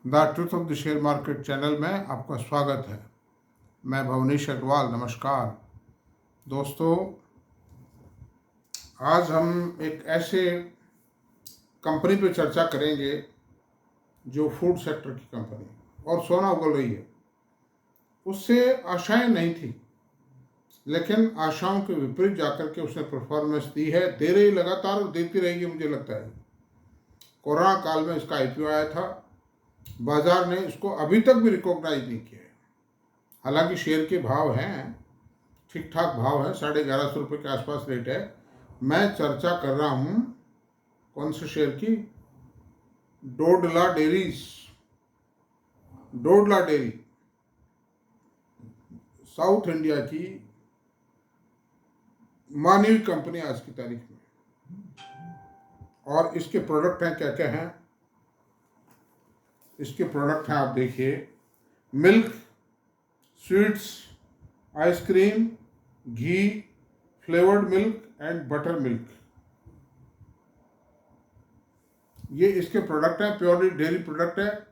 The truth of the share market channel में आपका स्वागत है। मैं भवनीश अग्रवाल। नमस्कार दोस्तों, आज हम एक ऐसे कंपनी पे चर्चा करेंगे जो फूड सेक्टर की कंपनी और सोना उगल रही है। उससे आशाएं नहीं थी, लेकिन आशाओं के विपरीत जाकर के उसने परफॉर्मेंस दी है, दे रही लगातार और देती रहेगी। मुझे लगता है कोरोना काल में इसका आईपीओ आया था, बाजार ने इसको अभी तक भी रिकॉग्नाइज नहीं किया है। हालांकि शेयर के भाव हैं, ठीक ठाक भाव है, 1150 रुपये के आसपास रेट है। मैं चर्चा कर रहा हूँ कौन से शेयर की? डोडला डेयरी, साउथ इंडिया की मानी हुई कंपनी आज की तारीख में। और इसके प्रोडक्ट हैं, क्या क्या हैं इसके प्रोडक्ट हैं आप देखिए। Milk, sweets, ice cream, ghee, flavoured milk and butter milk, ये इसके प्रोडक्ट हैं। प्योरली डेयरी प्रोडक्ट है।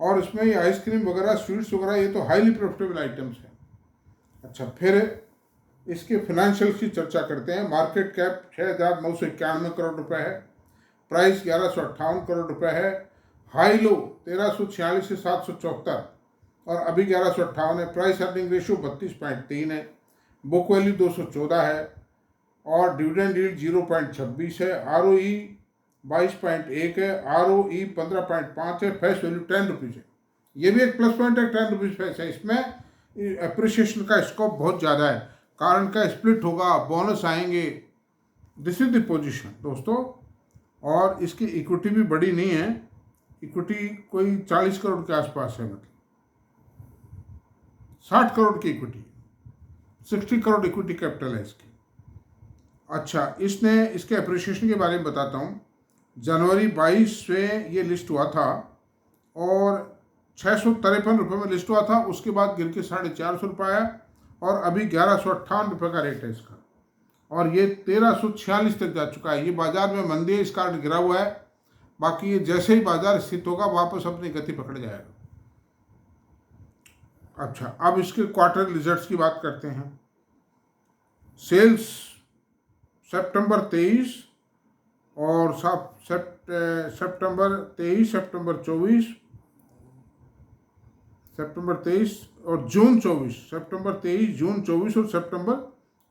और इसमें ये आइसक्रीम वगैरह, स्वीट्स वगैरह, ये तो हाईली प्रॉफिटेबल आइटम्स हैं। अच्छा, फिर इसके फाइनेंशियल की चर्चा करते हैं। मार्केट कैप 6,991 करोड़ रुपए है। प्राइस 1158 करोड़ रुपए है। हाई लो 1346 से 774 और अभी 1158 है। प्राइस अर्निंग रेशियो 32.3 है। बुक वैल्यू 214 है और डिविडेंड यील्ड 0.26 है। ROE 22.1 है। ROE 15.5 है। फेस वैल्यू 10 रुपीज़ है। ये भी एक प्लस पॉइंट है, 10 रुपीज़ फेस है। इसमें अप्रिसिएशन का स्कोप बहुत ज़्यादा है। कारण का स्प्लिट होगा, बोनस आएंगे। दिस इज द पोजीशन दोस्तों। और इसकी इक्विटी भी बड़ी नहीं है। इक्विटी कोई 40 करोड़ के आसपास है, मतलब 60 करोड़ की इक्विटी, 60 करोड़ इक्विटी कैपिटल है इसकी। अच्छा, इसने इसके अप्रिसिएशन के बारे में बताता हूँ। जनवरी 22 में ये लिस्ट हुआ था और 653 रुपये में लिस्ट हुआ था। उसके बाद गिर के 450 रुपये आया और अभी 1158 रुपये का रेट है इसका। और ये 1346 तक जा चुका है। ये बाजार में मंदी है, इस कारण गिरा हुआ है। बाकी ये जैसे ही बाजार स्थित होगा वापस अपनी गति पकड़ जाएगा। अच्छा, अब इसके क्वार्टर रिजल्ट्स की बात करते हैं। सेल्स सितंबर 23 और सितंबर 23, सितंबर 23 और जून 24, सितंबर 23, जून 24 और सितंबर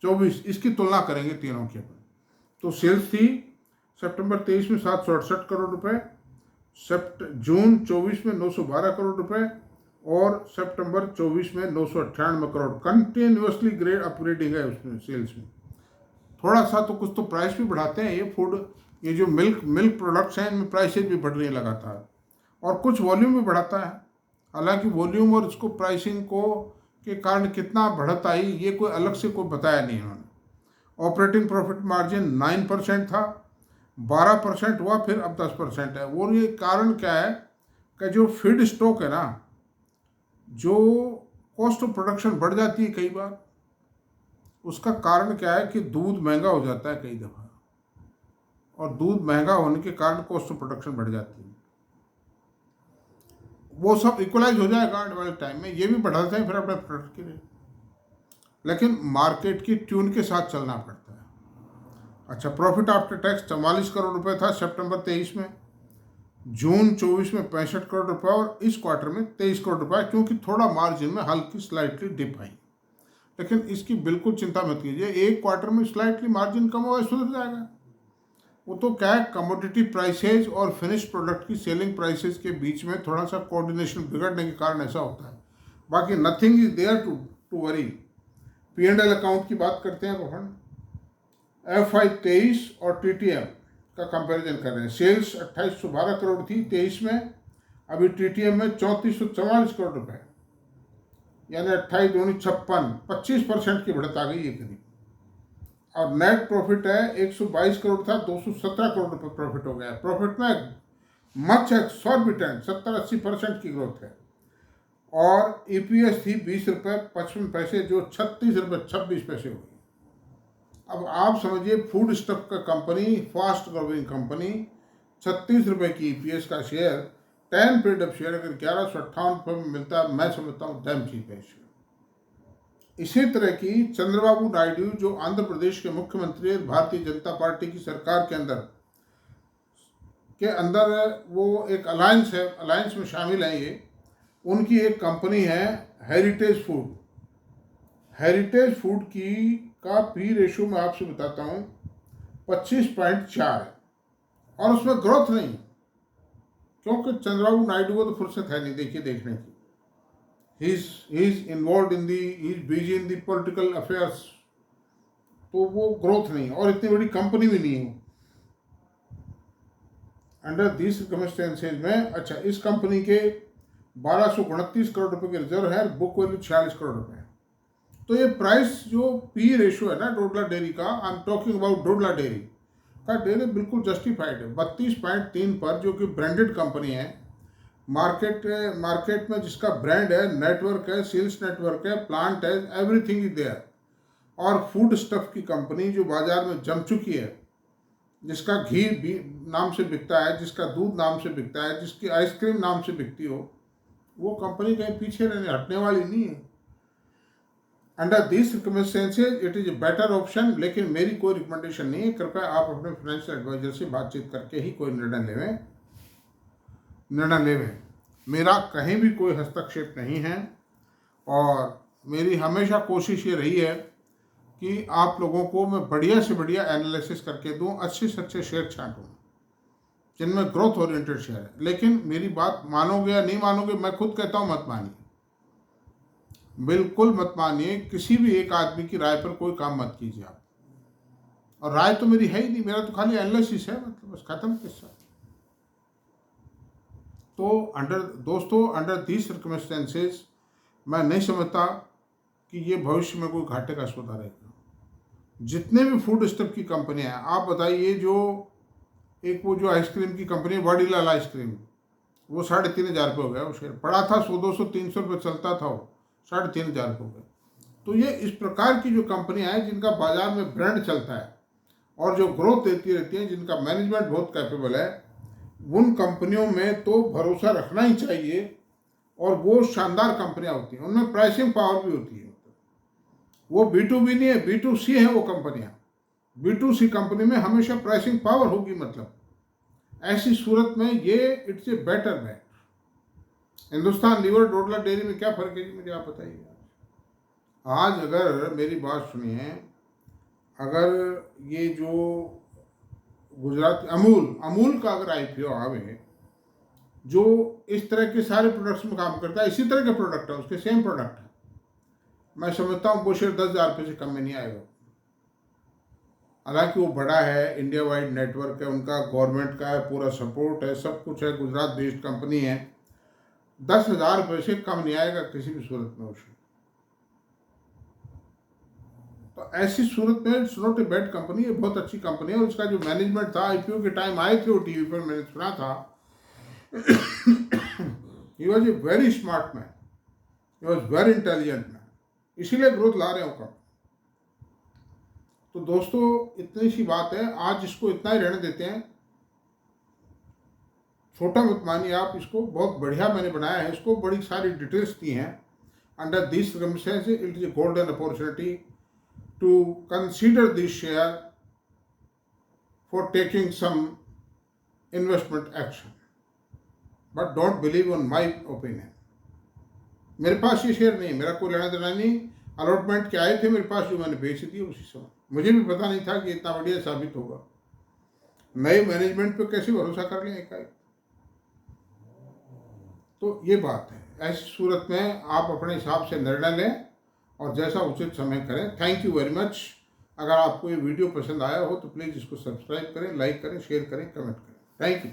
24, इसकी तुलना करेंगे तीनों के। तो सेल्स थी सितंबर 23 में 768 करोड़ रुपए, जून 24 में 912 करोड़ रुपए और सितंबर 24 में 998 करोड़। कंटिन्यूसली ग्रेड अपग्रेडिंग है उसमें सेल्स में। थोड़ा सा तो कुछ तो प्राइस भी बढ़ाते हैं ये फूड, ये जो मिल्क प्रोडक्ट्स हैं, इनमें प्राइसेज भी बढ़ रही है लगातार। और कुछ वॉल्यूम भी बढ़ाता है। हालांकि वॉल्यूम और इसको प्राइसिंग को के कारण कितना बढ़त आई, ये कोई अलग से कोई बताया नहीं इन्होंने। ऑपरेटिंग प्रॉफिट मार्जिन 9% था, 12% हुआ, फिर अब 10% है। और ये कारण क्या है कि जो फीड स्टॉक है ना, जो कॉस्ट ऑफ प्रोडक्शन बढ़ जाती है कई बार, उसका कारण क्या है कि दूध महंगा हो जाता है कई दफ़ा। और दूध महंगा होने के कारण कॉस्ट ऑफ प्रोडक्शन बढ़ जाती है। वो सब इक्वलाइज हो जाएगा आने वाले टाइम में। ये भी बढ़ाते हैं फिर अपने प्रोडक्ट के लिए, लेकिन मार्केट की ट्यून के साथ चलना पड़ता है। अच्छा, प्रॉफिट आफ्टर टैक्स 44 करोड़ रुपए था सितंबर 23 में, जून 24 में 65 करोड़ रुपए और इस क्वार्टर में 23 करोड़ रुपए, क्योंकि थोड़ा मार्जिन में हल्की स्लाइटली डिप आई। लेकिन इसकी बिल्कुल चिंता मत कीजिए, एक क्वार्टर में स्लाइटली मार्जिन कम हुआ, सुधर जाएगा। वो तो क्या है, कमोडिटी प्राइसेज और फिनिश प्रोडक्ट की सेलिंग प्राइसेज के बीच में थोड़ा सा कोऑर्डिनेशन बिगड़ने के कारण ऐसा होता है। बाकी nothing is there to worry. P&L account की बात करते हैं अपन। FY 23 और TTM का कंपैरिजन कर रहे हैं। सेल्स 2812 करोड़ थी 23 में, अभी TTM में 3444 करोड़ रुपए, यानी 28 दूनी 56, 25% की बढ़त आ गई है करीब। और नेट प्रॉफिट है 122 करोड़ था, 217 करोड़ रुपए प्रॉफिट हो गया। प्रॉफिट में मच एक्सॉर्बिटेंट 70-80% की ग्रोथ है। और EPS थी 20 रुपये 55 पैसे, जो 36 रुपये 26 पैसे हो गई। अब आप समझिए, फूड स्टफ का कंपनी, फास्ट ग्रोइंग कंपनी, 36 रुपये की EPS का शेयर, 10 पेड अप शेयर अगर 1158 में मिलता है, मैं समझता हूँ डैम चीप है शेयर। इसी तरह की चंद्रबाबू नायडू जो आंध्र प्रदेश के मुख्यमंत्री है, भारतीय जनता पार्टी की सरकार के अंदर वो एक अलायंस है, अलायंस में शामिल है ये। उनकी एक कंपनी है हेरिटेज फूड। हेरिटेज फूड की का पी रेशियो मैं आपसे बताता हूँ 25.4 है, और उसमें ग्रोथ नहीं, क्योंकि चंद्रबाबू नायडू को तो फुर्सत है नहीं देखिए देखने की। he is involved in the he is busy in the political affairs, तो वो ग्रोथ नहीं, और इतनी बड़ी कंपनी भी नहीं है अंडर दिस सर्कमस्टेंसेज में। अच्छा, इस कंपनी के 1229 करोड़ रुपए के रिजर्व है, बुक वैल्यू 46 करोड़ रुपए है। तो ये प्राइस जो पी रेशियो है ना डोडला डेयरी का, I am talking about Dodla dairy का, डेयरी बिल्कुल जस्टिफाइड है 32.3 पर, जो कि ब्रांडेड कंपनी है। मार्केट में जिसका ब्रांड है, नेटवर्क है, सेल्स नेटवर्क है, प्लांट है, एवरीथिंग इज देयर। और फूड स्टफ की कंपनी जो बाजार में जम चुकी है, जिसका घी भी नाम से बिकता है, जिसका दूध नाम से बिकता है, जिसकी आइसक्रीम नाम से बिकती हो, वो कंपनी कहीं पीछे रहने हटने वाली नहीं है। Under this circumstances it is a better option, लेकिन मेरी कोई रिकमेंडेशन नहीं है। कृपया आप अपने फाइनेंशियल एडवाइजर से बातचीत करके ही कोई निर्णय लेवें। मेरा कहीं भी कोई हस्तक्षेप नहीं है, और मेरी हमेशा कोशिश ये रही है कि आप लोगों को मैं बढ़िया से बढ़िया एनालिसिस करके दूं, अच्छे से अच्छे शेयर छांटूं जिनमें ग्रोथ ओरिएंटेड शेयर है। लेकिन मेरी बात मानोगे या नहीं मानोगे, मैं खुद कहता हूं मत मानिए, बिल्कुल मत मानिए। किसी भी एक आदमी की राय पर कोई काम मत कीजिए आप, और राय तो मेरी है ही नहीं, मेरा तो खाली एनालिसिस है, मतलब बस खत्म किस्सा। तो अंडर दीज सर्कमस्टेंसेज मैं नहीं समझता कि ये भविष्य में कोई घाटे का सौदा रहेगा। जितने भी फूड स्टफ की कंपनियां हैं, आप बताइए, वो जो आइसक्रीम की कंपनी है वाडीलाल आइसक्रीम, वो 3,500 रुपये हो गया, वो शेयर पड़ा था 100-200-300 रुपये चलता था, वो 3,500 रुपये हो गया। तो ये इस प्रकार की जो कंपनियां हैं जिनका बाजार में ब्रांड चलता है और जो ग्रोथ देती रहती हैं, जिनका मैनेजमेंट बहुत कैपेबल है, उन कंपनियों में तो भरोसा रखना ही चाहिए। और वो शानदार कंपनियां होती हैं, उनमें प्राइसिंग पावर भी होती है। वो B2B नहीं है, B2C है वो कंपनियां। B2C कंपनी में हमेशा प्राइसिंग पावर होगी, मतलब ऐसी सूरत में ये it's a better bet. Hindustan Lever Dodla dairy में क्या फर्क है जी, मुझे आप बताइए। आज अगर मेरी बात सुनिए, अगर ये जो गुजरात अमूल का अगर IPO आवे, जो इस तरह के सारे प्रोडक्ट्स में काम करता है, इसी तरह के प्रोडक्ट है, उसके सेम प्रोडक्ट है, मैं समझता हूँ वो शेयर 10,000 रुपये से कम में नहीं आएगा। हालांकि वो बड़ा है, इंडिया वाइड नेटवर्क है उनका, गवर्नमेंट का है, पूरा सपोर्ट है, सब कुछ है, गुजरात बेस्ड कंपनी है। 10,000 रुपये से कम नहीं आएगा किसी भी सूरत में उसे। तो ऐसी सूरत में it's not a bad company, ये बहुत अच्छी कंपनी है। और उसका जो मैनेजमेंट था, IPO के टाइम आए थे वो टीवी पर, मैंने सुना था, he was a very smart man, he was very intelligent man, इसीलिए ग्रोथ ला रहे हो कम। तो दोस्तों, इतनी सी बात है, आज इसको इतना ही रहने देते हैं। छोटा मत मानिए आप इसको, बहुत बढ़िया मैंने बनाया है इसको, बड़ी सारी डिटेल्स दी हैं। Under this circumstances it is a golden opportunity to consider this share for taking some investment action, but don't believe on my opinion. मेरे पास ये शेयर नहीं, मेरा कोई लेना देना नहीं, अलॉटमेंट के आए थे मेरे पास, जो मैंने बेच दिए उसी समय। मुझे भी पता नहीं था कि इतना बढ़िया साबित होगा। नए मैनेजमेंट पे कैसे भरोसा कर लें एकाएक। तो ये बात है, ऐसी सूरत में आप अपने हिसाब से निर्णय लें और जैसा उचित समय करें। Thank you very much. अगर आपको ये वीडियो पसंद आया हो तो प्लीज़ इसको सब्सक्राइब करें, लाइक करें, शेयर करें, कमेंट करें। Thank you.